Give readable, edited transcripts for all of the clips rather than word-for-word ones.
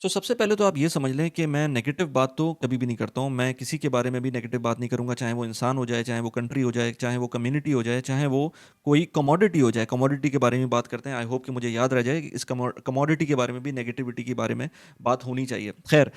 सबसे पहले तो आप ये समझ लें कि मैं नेगेटिव बात तो कभी भी नहीं करता हूँ। मैं किसी के बारे में भी नेगेटिव बात नहीं करूँगा, चाहे वो इंसान हो जाए, चाहे वो कंट्री हो जाए, चाहे वो कम्युनिटी हो जाए, चाहे वो कोई कमोडिटी हो जाए। कमोडिटी के बारे में बात करते हैं, आई होप कि मुझे याद रह जाए कि इस कमोडिटी के बारे में भी नेगेटिविटी के बारे में बात होनी चाहिए। ख़ैर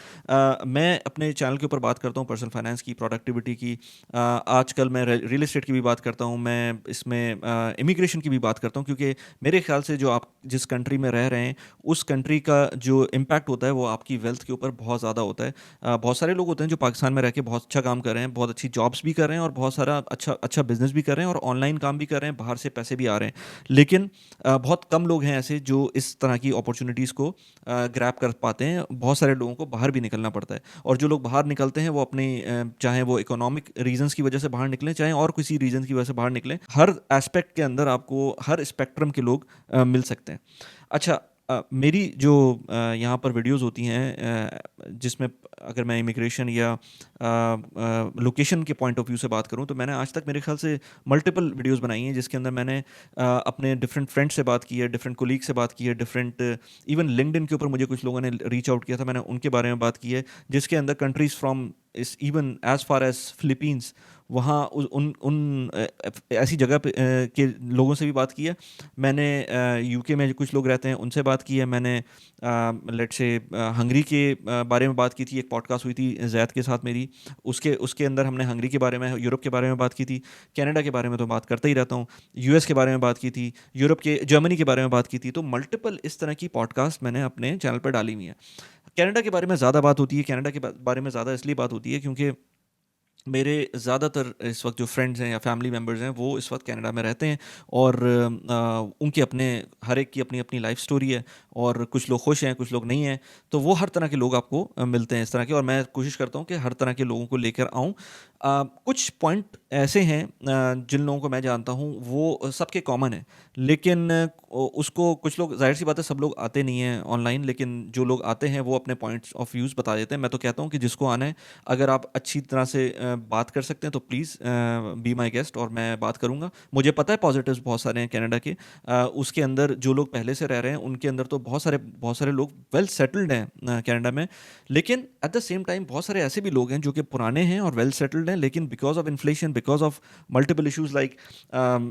मैं अपने चैनल के ऊपर बात करता हूँ पर्सनल फाइनेंस की, प्रोडक्टिविटी की। आजकल मैं रियल एस्टेट की भी बात करता हूँ, मैं इसमें इमिग्रेशन की भी बात करता हूँ, क्योंकि मेरे ख़्याल से जो आप जिस कंट्री में रह रहे हैं, उस कंट्री का जो इम्पैक्ट होता है वो आपकी वेल्थ के ऊपर बहुत ज़्यादा होता है। बहुत सारे लोग होते हैं जो पाकिस्तान में रह के बहुत अच्छा काम कर रहे हैं, बहुत अच्छी जॉब्स भी कर रहे हैं और बहुत सारा अच्छा अच्छा बिजनेस भी कर रहे हैं और ऑनलाइन काम भी कर रहे हैं, बाहर से पैसे भी आ रहे हैं। लेकिन बहुत कम लोग हैं ऐसे जो इस तरह की अपॉर्चुनिटीज़ को ग्रैब कर पाते हैं। बहुत सारे लोगों को बाहर भी निकलना पड़ता है, और जो लोग बाहर निकलते हैं वो अपनी चाहे वो इकोनॉमिक रीजंस की वजह से बाहर निकलें, चाहे और किसी रीजन की वजह से बाहर निकलें, हर एस्पेक्ट के अंदर आपको हर स्पेक्ट्रम के लोग मिल सकते हैं। अच्छा, मेरी जो यहाँ पर वीडियोज़ होती हैं, जिसमें अगर मैं इमिग्रेशन या लोकेशन के पॉइंट ऑफ व्यू से बात करूँ, तो मैंने आज तक मेरे ख्याल से मल्टीपल वीडियोज़ बनाई हैं जिसके अंदर मैंने अपने डिफरेंट फ्रेंड्स से बात की है, डिफरेंट कोलीग से बात की है, डिफरेंट इवन लिंक्डइन के ऊपर मुझे कुछ लोगों ने रीच आउट किया था, मैंने उनके बारे में बात की है, जिसके अंदर countries from as even as far as Philippines, वहाँ उन उन ऐसी जगह पे के लोगों से भी बात की है। मैंने यूके में कुछ लोग रहते हैं उनसे बात की है। मैंने लेट्स से हंगरी के बारे में बात की थी, एक पॉडकास्ट हुई थी जैद के साथ मेरी, उसके उसके अंदर हमने हंगरी के बारे में, यूरोप के बारे में बात की थी। कनाडा के बारे में तो बात करता ही रहता हूँ, यूएस के बारे में बात की थी, यूरोप के जर्मनी के बारे में बात की थी। तो मल्टीपल इस तरह की पॉडकास्ट मैंने अपने चैनल पर डाली हुई है। कनाडा के बारे में ज़्यादा बात होती है, कनाडा के बारे में ज़्यादा इसलिए बात होती है क्योंकि मेरे ज़्यादातर इस वक्त जो फ्रेंड्स हैं या फैमिली मेम्बर्स हैं वो इस वक्त कनाडा में रहते हैं, और उनके अपने हर एक की अपनी अपनी लाइफ स्टोरी है, और कुछ लोग खुश हैं, कुछ लोग नहीं हैं। तो वो हर तरह के लोग आपको मिलते हैं इस तरह के, और मैं कोशिश करता हूँ कि हर तरह के लोगों को लेकर आऊँ। कुछ पॉइंट ऐसे हैं जिन लोगों को मैं जानता हूँ वो सबके कॉमन है, लेकिन उसको कुछ लोग, जाहिर सी बात है सब लोग आते नहीं हैं ऑनलाइन, लेकिन जो लोग आते हैं वो अपने पॉइंट्स ऑफ व्यूज़ बता देते हैं। मैं तो कहता हूँ कि जिसको आना है, अगर आप अच्छी तरह से बात कर सकते हैं तो प्लीज़ बी माय गेस्ट, और मैं बात करूँगा। मुझे पता है पॉजिटिव्स बहुत सारे हैं कनाडा के। उसके अंदर जो लोग पहले से रह रहे हैं उनके अंदर तो बहुत सारे लोग वेल सेटल्ड हैं कनाडा में। लेकिन एट द सेम टाइम बहुत सारे ऐसे भी लोग हैं जो कि पुराने हैं और वेल सेटल्ड हैं, लेकिन because of inflation, because of multiple issues like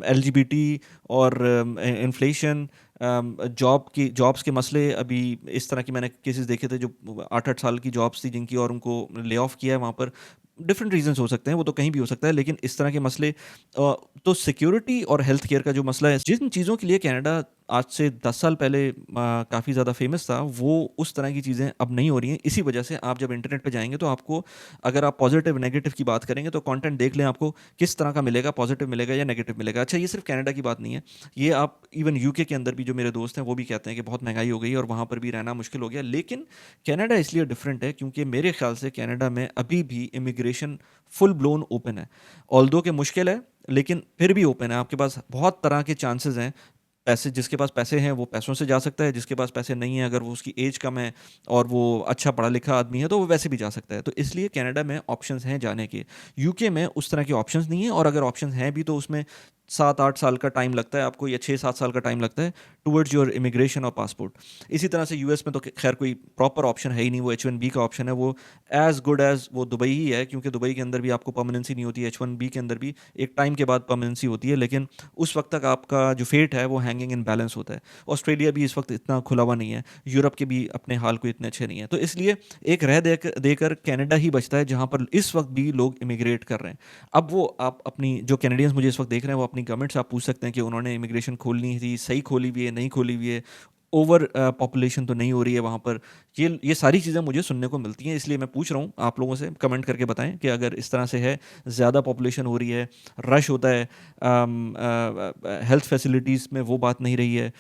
LGBT और इन्फ्लेशन, जॉब्स के मसले, अभी इस तरह की मैंने केसेस देखे थे जो 8-8 साल की जॉब्स थी जिनकी, और उनको ले ऑफ किया है वहाँ पर। डिफरेंट रीजंस हो सकते हैं, वो तो कहीं भी हो सकता है, लेकिन इस तरह के मसले, तो सिक्योरिटी और हेल्थ केयर का जो मसला है, जिन चीज़ों के लिए कनाडा आज से 10 साल पहले काफ़ी ज़्यादा फेमस था, वो उस तरह की चीज़ें अब नहीं हो रही हैं। इसी वजह से आप जब इंटरनेट पे जाएंगे तो आपको, अगर आप पॉजिटिव नेगेटिव की बात करेंगे तो कंटेंट देख लें, आपको किस तरह का मिलेगा, पॉजिटिव मिलेगा या नेगेटिव मिलेगा। अच्छा, ये सिर्फ कनाडा की बात नहीं है, ये आप इवन यूके के अंदर भी, जो मेरे दोस्त हैं वो भी कहते हैं कि बहुत महंगाई हो गई है और वहाँ पर भी रहना मुश्किल हो गया। लेकिन कनाडा इसलिए डिफरेंट है क्योंकि मेरे ख्याल से कनाडा में अभी भी इमिग्रेशन फुल ब्लोन ओपन है। ऑल्दो कि मुश्किल है, लेकिन फिर भी ओपन है। आपके पास बहुत तरह के चांसेस हैं। पैसे, जिसके पास पैसे हैं वो पैसों से जा सकता है, जिसके पास पैसे नहीं है, अगर वो उसकी एज कम है और वो अच्छा पढ़ा लिखा आदमी है, तो वो वैसे भी जा सकता है। तो इसलिए कनाडा में ऑप्शंस हैं जाने के। यूके में उस तरह के ऑप्शंस नहीं है, और अगर ऑप्शंस हैं भी तो उसमें 7-8 साल का टाइम लगता है आपको, या 6-7 साल का टाइम लगता है टुवर्ड्स योर इमिग्रेशन और पासपोर्ट। इसी तरह से यूएस में तो खैर कोई प्रॉपर ऑप्शन है ही नहीं, वो H1B का ऑप्शन है, वो एज गुड एज वो दुबई ही है, क्योंकि दुबई के अंदर भी आपको परमानेंसी नहीं होती है, H1B के अंदर भी एक टाइम के बाद परमानेंसी होती है, लेकिन उस वक्त तक आपका जो फेट है वो हैंगिंग इन बैलेंस होता है। ऑस्ट्रेलिया भी इस वक्त इतना खुला हुआ नहीं है, यूरोप के भी अपने हाल को इतने अच्छे नहीं है, तो इसलिए एक रह देकर देकर कनाडा ही बचता है जहाँ पर इस वक्त भी लोग इमिग्रेट कर रहे हैं। अब वो, आप अपनी जो कैनेडियंस मुझे इस वक्त देख रहे हैं, वो अपनी गवर्नमेंट से आप पूछ सकते हैं कि उन्होंने इमिग्रेशन खोलनी थी, सही खोली हुई है, नहीं खोली हुई है, ओवर पॉपुलेशन तो नहीं हो रही है वहाँ पर। ये सारी चीज़ें मुझे सुनने को मिलती हैं, इसलिए मैं पूछ रहा हूँ आप लोगों से, कमेंट करके बताएं कि अगर इस तरह से है, ज़्यादा पॉपुलेशन हो रही है, रश होता है, हेल्थ फैसिलिटीज़ में वो बात नहीं रही है,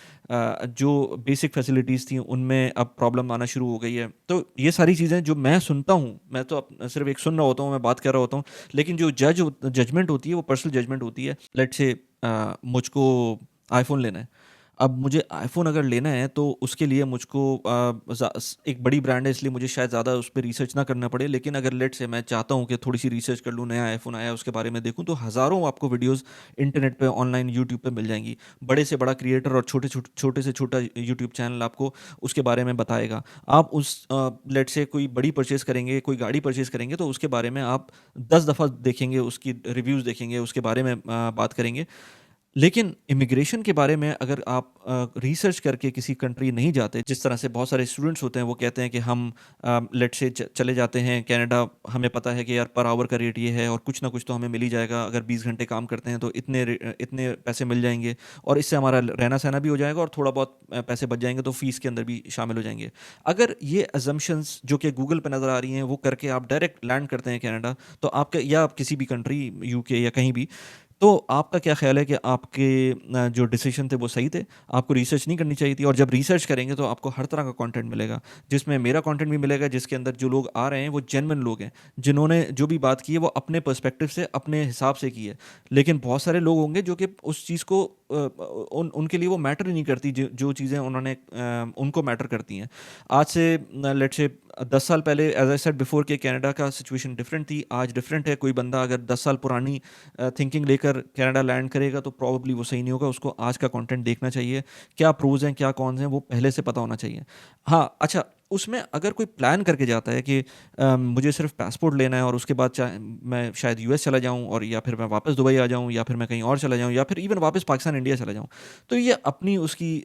जो बेसिक फैसिलिटीज़ थी उनमें अब प्रॉब्लम आना शुरू हो गई है। तो ये सारी चीज़ें जो मैं सुनता हूँ, मैं तो सिर्फ एक सुन रहा होता हूँ, मैं बात कर रहा होता हूँ, लेकिन जो जजमेंट होती है वो पर्सनल जजमेंट होती है। लेट्स से मुझको आईफोन लेना है, अब मुझे आईफ़ोन अगर लेना है तो उसके लिए मुझको एक बड़ी ब्रांड है इसलिए मुझे शायद ज़्यादा उस पे रिसर्च ना करना पड़े। लेकिन अगर लेट्स से मैं चाहता हूँ कि थोड़ी-सी रिसर्च कर लूँ, नया आईफ़ोन आया है उसके बारे में देखूँ, तो हज़ारों आपको वीडियोज़ इंटरनेट पे ऑनलाइन यूट्यूब पे मिल जाएँगी। बड़े से बड़ा क्रिएटर और छोटे से छोटा यूट्यूब चैनल आपको उसके बारे में बताएगा। आप लेट्स से कोई बड़ी परचेज़ करेंगे, कोई गाड़ी परचेज़ करेंगे तो उसके बारे में आप 10 दफ़ा देखेंगे, उसकी रिव्यूज़ देखेंगे, उसके बारे में बात करेंगे। लेकिन इमिग्रेशन के बारे में अगर आप रिसर्च करके किसी कंट्री नहीं जाते, जिस तरह से बहुत सारे स्टूडेंट्स होते हैं वो कहते हैं कि हम लेट्स से चले जाते हैं कनाडा, हमें पता है कि यार पर आवर का रेट ये है और कुछ ना कुछ तो हमें मिल ही जाएगा, अगर 20 घंटे काम करते हैं तो इतने पैसे मिल जाएंगे और इससे हमारा रहना सहना भी हो जाएगा और थोड़ा बहुत पैसे बच जाएंगे तो फीस के अंदर भी शामिल हो जाएंगे। अगर ये अजम्पशंस जो कि गूगल पे नज़र आ रही हैं वो करके आप डायरेक्ट लैंड करते हैं कनाडा, तो आपका या आप किसी भी कंट्री यूके या कहीं भी, तो आपका क्या ख़्याल है कि आपके जो डिसीज़न थे वो सही थे? आपको रिसर्च नहीं करनी चाहिए थी और जब रिसर्च करेंगे तो आपको हर तरह का कंटेंट मिलेगा, जिसमें मेरा कंटेंट भी मिलेगा, जिसके अंदर जो लोग आ रहे हैं वो जेन्युइन लोग हैं, जिन्होंने जो भी बात की है वो अपने पर्सपेक्टिव से, अपने हिसाब से की है। लेकिन बहुत सारे लोग होंगे जो कि उस चीज़ को उनके लिए वो मैटर ही नहीं करती, जो चीज़ें उन्होंने उनको मैटर करती हैं। आज से लेट्स से 10 साल पहले एज़ आई सेड बिफोर के कनाडा का सिचुएशन डिफरेंट थी, आज डिफरेंट है। कोई बंदा अगर 10 साल पुरानी थिंकिंग लेकर कनाडा लैंड करेगा तो प्रोबेबली वो सही नहीं होगा, उसको आज का कंटेंट देखना चाहिए। क्या प्रोज़ हैं, क्या कॉन्स हैं, वो पहले से पता होना चाहिए। हाँ, अच्छा, उसमें अगर कोई प्लान करके जाता है कि मुझे सिर्फ़ पासपोर्ट लेना है और उसके बाद चाहे मैं शायद यूएस चला जाऊँ और या फिर मैं वापस दुबई आ जाऊँ या फिर मैं कहीं और चला जाऊँ या फिर इवन वापस पाकिस्तान, इंडिया चला जाऊँ। तो ये अपनी उसकी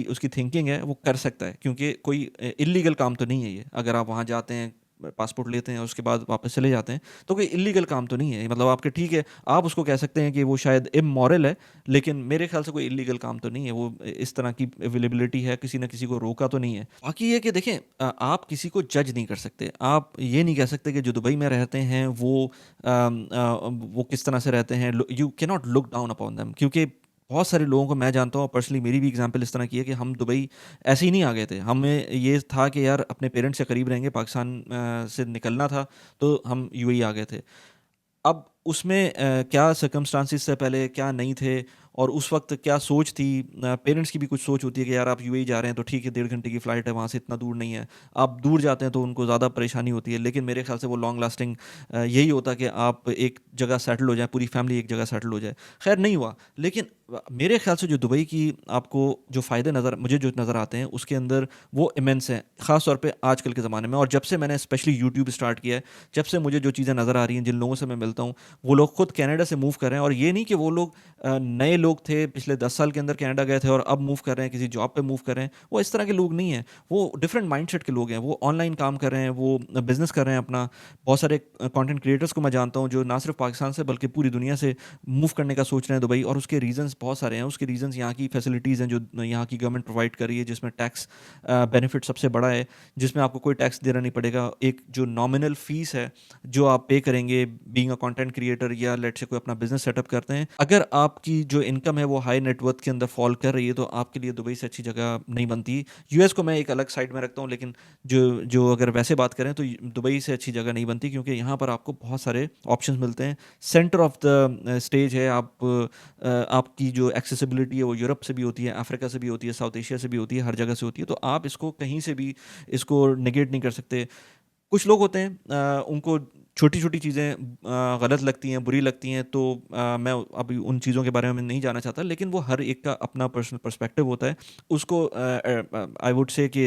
उसकी थिंकिंग है, वो कर सकता है क्योंकि कोई इल्लीगल काम तो नहीं है ये। अगर आप वहाँ जाते हैं, पासपोर्ट लेते हैं और उसके बाद वापस चले जाते हैं, तो कोई इल्लीगल काम तो नहीं है। मतलब आपके ठीक है, आप उसको कह सकते हैं कि वो शायद इमोरल है, लेकिन मेरे ख्याल से कोई इल्लीगल काम तो नहीं है। वो इस तरह की अवेलेबिलिटी है, किसी न किसी को रोका तो नहीं है। बाकी ये कि देखें, आप किसी को जज नहीं कर सकते। आप ये नहीं कह सकते कि जो दुबई में रहते हैं वो किस तरह से रहते हैं। You can not look down upon them, क्योंकि बहुत सारे लोगों को मैं जानता हूँ और पर्सनली मेरी भी एग्जांपल इस तरह की है कि हम दुबई ऐसे ही नहीं आ गए थे। हमें ये था कि यार अपने पेरेंट्स से करीब रहेंगे, पाकिस्तान से निकलना था, तो हम यूएई आ गए थे। अब उसमें क्या सर्कमस्टांसेस से पहले क्या नहीं थे और उस वक़्त क्या सोच थी। पेरेंट्स की भी कुछ सोच होती है कि यार आप यूएई जा रहे हैं तो ठीक है, 1.5 घंटे की फ़्लाइट है, वहाँ से इतना दूर नहीं है। आप दूर जाते हैं तो उनको ज़्यादा परेशानी होती है, लेकिन मेरे ख़्याल से वो लॉन्ग लास्टिंग यही होता कि आप एक जगह सेटल हो जाएँ, पूरी फैमिली एक जगह सेटल हो जाए। ख़ैर नहीं हुआ, लेकिन मेरे ख़्याल से जो दुबई की आपको जो फ़ायदे मुझे जो नज़र आते हैं उसके अंदर वो इमेंस हैं, ख़ास तौर पे आजकल के ज़माने में। और जब से मैंने स्पेशली यूट्यूब स्टार्ट किया है, जब से मुझे जो चीज़ें नज़र आ रही हैं, जिन लोगों से मैं मिलता हूँ, वो लोग खुद कनाडा से मूव कर रहे हैं। और ये नहीं कि वो लोग नए लोग थे, पिछले 10 साल के अंदर कनाडा गए थे और अब मूव कर रहे हैं, किसी जॉब पे मूव कर रहे हैं। वो इस तरह के लोग नहीं हैं। वो डिफरेंट माइंडसेट के लोग हैं। वो ऑनलाइन काम कर रहे हैं, वो बिज़नेस कर रहे हैं अपना। बहुत सारे कंटेंट क्रिएटर्स को मैं जानता हूँ जो ना सिर्फ पाकिस्तान से बल्कि पूरी दुनिया से मूव करने का सोच रहे हैं दुबई, और उसके रीज़न्स बहुत सारे हैं। उसके रीज़न्स यहाँ की फैसिलिटीज़ हैं जो यहाँ की गवर्नमेंट प्रोवाइड कर रही है, जिसमें टैक्स बेनिफिट सबसे बड़ा है, जिसमें आपको कोई टैक्स देना नहीं पड़ेगा। एक जो नॉमिनल फ़ीस है जो आप पे करेंगे बीइंग अ कंटेंट क्रिएटर या लेट्स से कोई अपना बिजनेस सेटअप करते हैं, अगर आपकी जो इनकम है वो हाई नेटवर्थ के अंदर फॉल कर रही है तो आपके लिए दुबई से अच्छी जगह नहीं बनती। यूएस को मैं एक अलग साइड में रखता हूँ, लेकिन जो जो अगर वैसे बात करें तो दुबई से अच्छी जगह नहीं बनती, क्योंकि यहाँ पर आपको बहुत सारे ऑप्शंस मिलते हैं। सेंटर ऑफ द स्टेज है। आपकी जो एक्सेसिबिलिटी है वो यूरोप से भी होती है, अफ्रीका से भी होती है, साउथ एशिया से भी होती है, हर जगह से होती है। तो आप इसको कहीं से भी इसको नेगेट नहीं कर सकते। कुछ लोग होते हैं उनको छोटी-छोटी चीज़ें गलत लगती हैं, बुरी लगती हैं, तो मैं अभी उन चीज़ों के बारे में नहीं जानना चाहता, लेकिन वो हर एक का अपना पर्सनल पर्सपेक्टिव होता है। उसको आई वुड से कि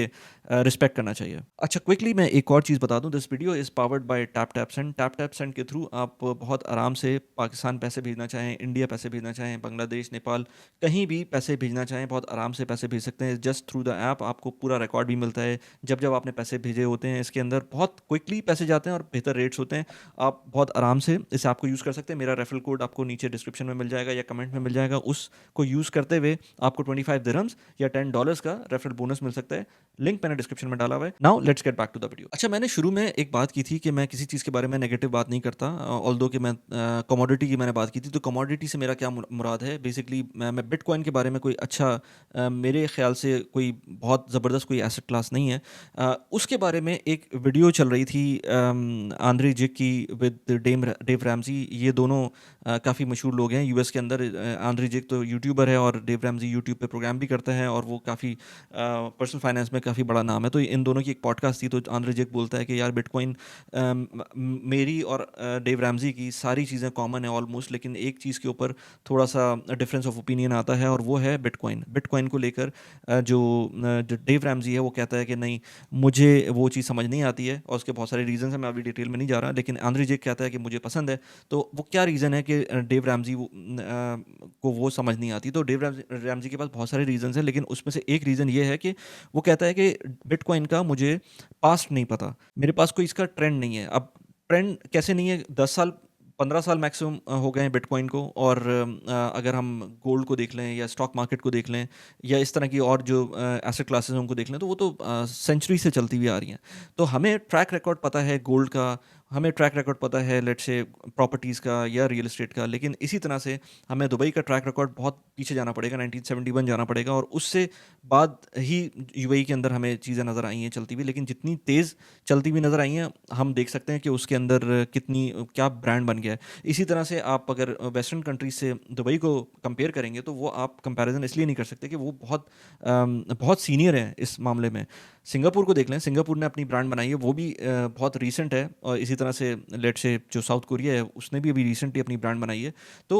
रिस्पेक्ट करना चाहिए। अच्छा, क्विकली मैं एक और चीज़ बता दूँ, this video is powered by tap tap send. Tap tap send के थ्रू आप बहुत आराम से पाकिस्तान पैसे भेजना चाहें, इंडिया पैसे भेजना चाहें, बांग्लादेश, नेपाल, कहीं भी पैसे भेजना चाहें, बहुत आराम से पैसे भेज सकते हैं जस्ट थ्रू द ऐप। आपको पूरा रिकॉर्ड भी मिलता है जब आपने पैसे भेजे होते हैं। इसके अंदर बहुत क्विकली पैसे जाते हैं और बेहतर रेट्स होते हैं। आप बहुत आराम से इस ऐप को यूज़ कर सकते हैं। मेरा रेफरल कोड आपको नीचे डिस्क्रिप्शन में मिल जाएगा या कमेंट में मिल जाएगा। उसको यूज़ करते हुए आपको 25 दिरहम्स या $10 का रेफरल बोनस मिल सकता है। लिंक मैंने डिस्क्रिप्शन में डाला हुआ है। Now let's get back to the video. अच्छा, मैंने शुरू में एक बात की थी कि मैं किसी चीज़ के बारे में नेगेटिव बात नहीं करता, ऑल्दो कि मैं कमोडिटी की मैंने बात की थी। तो कमोडिटी से मेरा क्या मुराद है, बेसिकली मैं बिटकॉइन के बारे में कोई अच्छा मेरे ख्याल से कोई बहुत ज़बरदस्त कोई एसेट क्लास नहीं है। उसके बारे में एक वीडियो चल रही थी आंद्रे जिक की विद डेव रैमजी, ये दोनों काफ़ी मशहूर लोग हैं यूएस के अंदर। आंद्रे जिक तो यूट्यूबर है और डेव रैमजी यूट्यूब पे प्रोग्राम भी करते हैं और वो काफ़ी पर्सनल फाइनेंस में काफ़ी बड़ा नाम है। तो इन दोनों की एक पॉडकास्ट थी, तो आंद्रे जिक बोलता है कि यार बिटकॉइन मेरी और डेव रैमजी की सारी चीज़ें कॉमन है ऑलमोस्ट, लेकिन एक चीज़ के ऊपर थोड़ा सा डिफरेंस ऑफ ओपिनियन आता है और वो है बिटकॉइन। बिटकॉइन को लेकर जो डेव रैमजी है वो कहता है कि नहीं, मुझे वो चीज़ समझ नहीं आती है और उसके बहुत सारे रीज़न हैं, मैं अभी डिटेल में नहीं जा रहा, लेकिन आंद्रे जिक कहता है कि मुझे पसंद है। तो वो क्या रीज़न है कि डेव रैमजी को वो समझ नहीं आती? तो डेव रैमजी के पास बहुत सारे रीज़न्स हैं, लेकिन उसमें से एक रीज़न ये है कि वो कहता है कि बिटकॉइन का मुझे पास्ट नहीं पता, मेरे पास कोई इसका ट्रेंड नहीं है। अब ट्रेंड कैसे नहीं है? 10 साल 15 साल मैक्सिमम हो गए हैं बिटकॉइन को, और अगर हम गोल्ड को देख लें या स्टॉक मार्केट को देख लें या इस तरह की और जो एसेट क्लासेस हैं उनको देख लें, तो वो तो सेंचुरी से चलती हुई आ रही हैं। तो हमें ट्रैक रिकॉर्ड पता है गोल्ड का, हमें ट्रैक रिकॉर्ड पता है लेट्स से प्रॉपर्टीज़ का या रियल एस्टेट का, लेकिन इसी तरह से हमें दुबई का ट्रैक रिकॉर्ड बहुत पीछे जाना पड़ेगा, 1971 जाना पड़ेगा, और उससे बाद ही यूएई के अंदर हमें चीज़ें नज़र आई हैं चलती हुई। लेकिन जितनी तेज़ चलती हुई नज़र आई हैं, हम देख सकते हैं कि उसके अंदर कितनी क्या ब्रांड बन गया है। इसी तरह से आप अगर वेस्टर्न कंट्रीज से दुबई को कंपेयर करेंगे, तो वो आप कंपैरिजन इसलिए नहीं कर सकते कि वो बहुत सीनियर है इस मामले में। सिंगापुर को देख लें, सिंगापुर ने अपनी ब्रांड बनाई है, वो भी बहुत रीसेंट है, और इसी तरह से लेट से जो साउथ कोरिया है उसने भी अभी रिसेंटली अपनी ब्रांड बनाई है। तो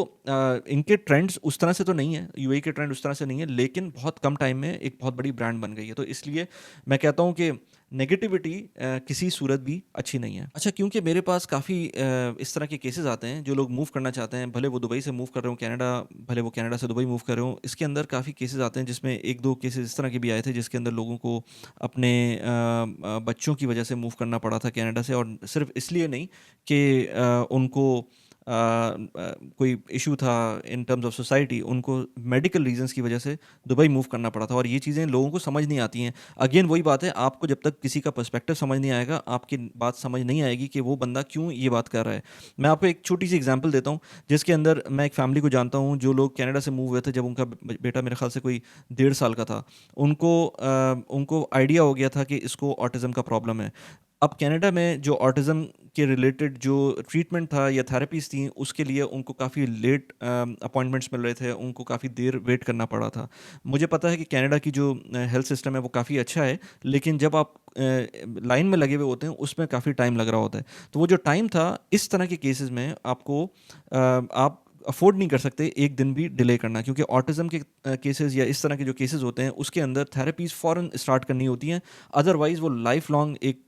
इनके ट्रेंड्स उस तरह से तो नहीं है, यूएई के ट्रेंड उस तरह से नहीं है, लेकिन बहुत कम टाइम में एक बहुत बड़ी ब्रांड बन गई है। तो इसलिए मैं कहता हूँ कि नेगेटिविटी किसी सूरत भी अच्छी नहीं है। अच्छा, क्योंकि मेरे पास काफ़ी इस तरह के केसेस आते हैं, जो लोग मूव करना चाहते हैं, भले वो दुबई से मूव कर रहे हो कनाडा, भले वो कनाडा से दुबई मूव कर रहे हो, इसके अंदर काफ़ी केसेस आते हैं जिसमें एक दो केसेस इस तरह के भी आए थे जिसके अंदर लोगों को अपने बच्चों की वजह से मूव करना पड़ा था कनाडा से, और सिर्फ इसलिए नहीं कि उनको कोई इशू था इन टर्म्स ऑफ सोसाइटी, उनको मेडिकल रीजंस की वजह से दुबई मूव करना पड़ा था, और ये चीज़ें लोगों को समझ नहीं आती हैं। अगेन वही बात है, आपको जब तक किसी का पर्सपेक्टिव समझ नहीं आएगा, आपकी बात समझ नहीं आएगी कि वो बंदा क्यों ये बात कर रहा है। मैं आपको एक छोटी सी एग्जांपल देता हूँ, जिसके अंदर मैं एक फैमिली को जानता हूँ जो लोग कनाडा से मूव हुए थे जब उनका बेटा मेरे ख्याल से कोई 1.5 साल का था। उनको आइडिया हो गया था कि इसको ऑटिज़म का प्रॉब्लम है। अब कनाडा में जो ऑटिज़म के रिलेटेड जो ट्रीटमेंट था या थेरेपीज़ थी, उसके लिए उनको काफ़ी लेट अपॉइंटमेंट्स मिल रहे थे, उनको काफ़ी देर वेट करना पड़ा था। मुझे पता है कि कनाडा की जो हेल्थ सिस्टम है वो काफ़ी अच्छा है, लेकिन जब आप लाइन में लगे हुए होते हैं उसमें काफ़ी टाइम लग रहा होता है। तो वो जो टाइम था, इस तरह के केसेस में आपको आप अफोर्ड नहीं कर सकते एक दिन भी डिले करना, क्योंकि ऑटिज़म के केसेस या इस तरह के जो केसेस होते हैं उसके अंदर थेरेपीज़ फ़ौरन स्टार्ट करनी होती हैं, अदरवाइज़ वो लाइफ लॉन्ग एक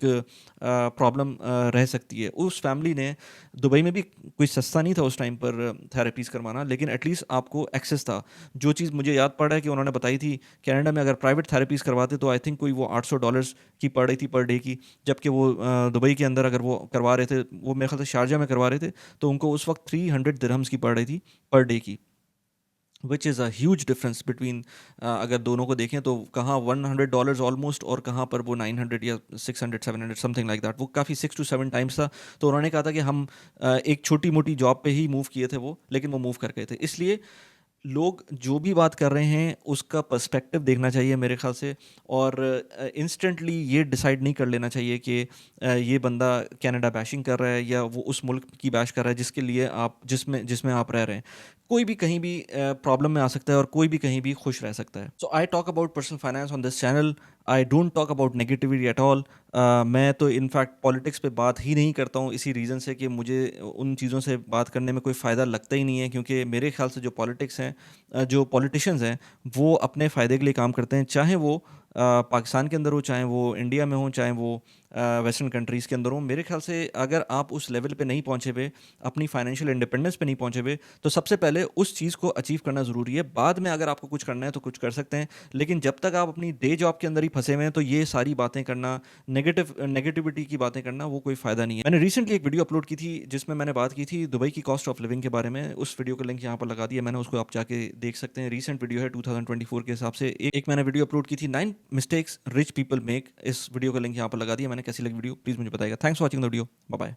प्रॉब्लम रह सकती है। उस फैमिली ने, दुबई में भी कोई सस्ता नहीं था उस टाइम पर थेरेपीज़ करवाना, लेकिन एटलीस्ट आपको एक्सेस था। जो चीज़ मुझे याद पड़ा है कि उन्होंने बताई थी, कनाडा में अगर प्राइवेट थेरेपीज़ करवाते तो आई थिंक कोई वो $800 की पड़ रही थी पर डे की, जबकि वो दुबई के अंदर अगर वो करवा रहे थे, वो मेरे ख्याल से शारजा में करवा रहे थे, तो उनको उस वक्त 300 दिरहम्स की पड़ रही थी पर डे की, which is a huge difference between, अगर दोनों को देखें तो कहाँ $100 ऑलमोस्ट और कहाँ पर वो 900 या 600 700 समथिंग लाइक दैट, वो काफ़ी 6 to 7 टाइम्स था। तो उन्होंने कहा था कि हम एक छोटी मोटी जॉब पे ही मूव किए थे वो, लेकिन वो मूव कर गए थे। इसलिए लोग जो भी बात कर रहे हैं उसका पर्सपेक्टिव देखना चाहिए मेरे ख्याल से, और इंस्टेंटली ये डिसाइड नहीं कर लेना चाहिए कि ये बंदा कनाडा बैशिंग कर रहा है या वो उस मुल्क की बैश कर रहा है जिसके लिए आप जिसमें आप रह रहे हैं। कोई भी कहीं भी प्रॉब्लम में आ सकता है और कोई भी कहीं भी खुश रह सकता है। So I talk about personal finance on this channel, I don't talk about negativity at all. मैं तो इनफैक्ट पॉलिटिक्स पे बात ही नहीं करता हूँ, इसी रीज़न से कि मुझे उन चीज़ों से बात करने में कोई फ़ायदा लगता ही नहीं है, क्योंकि मेरे ख्याल से जो पॉलिटिक्स हैं, जो पॉलिटिशियंस हैं, वो अपने फ़ायदे के लिए काम करते हैं, चाहे वो पाकिस्तान के अंदर हो, चाहे वो इंडिया में हो, चाहे वो वेस्टर्न कंट्रीज़ के अंदर हो। मेरे ख्याल से अगर आप उस लेवल पे नहीं पहुँचे हुए, अपनी फाइनेंशियल इंडिपेंडेंस पे नहीं पहुँचे हुए, तो सबसे पहले उस चीज़ को अचीव करना ज़रूरी है। बाद में अगर आपको कुछ करना है तो कुछ कर सकते हैं, लेकिन जब तक आप अपनी डे जॉब के अंदर ही फंसे हुए हैं, तो ये सारी बातें करना, नेगेटिविटी की बातें करना, वो कोई फ़ायदा नहीं है। मैंने रिसेंटली एक वीडियो अपलोड की थी जिसमें मैंने बात की थी दुबई की कॉस्ट ऑफ लिविंग के बारे में। उस वीडियो का लिंक यहाँ पर लगा दिया मैंने, उसको आप जाके देख सकते हैं। रीसेंट वीडियो है 2024 के हिसाब से। एक मैंने वीडियो अपलोड की थी 9 मिस्टेक्स रिच पीपल मेक, इस वीडियो का लिंक यहाँ पर लगा दिया मैंने। कैसी लगी वीडियो प्लीज़ मुझे बताइएगा। Thanks for watching the video, bye bye.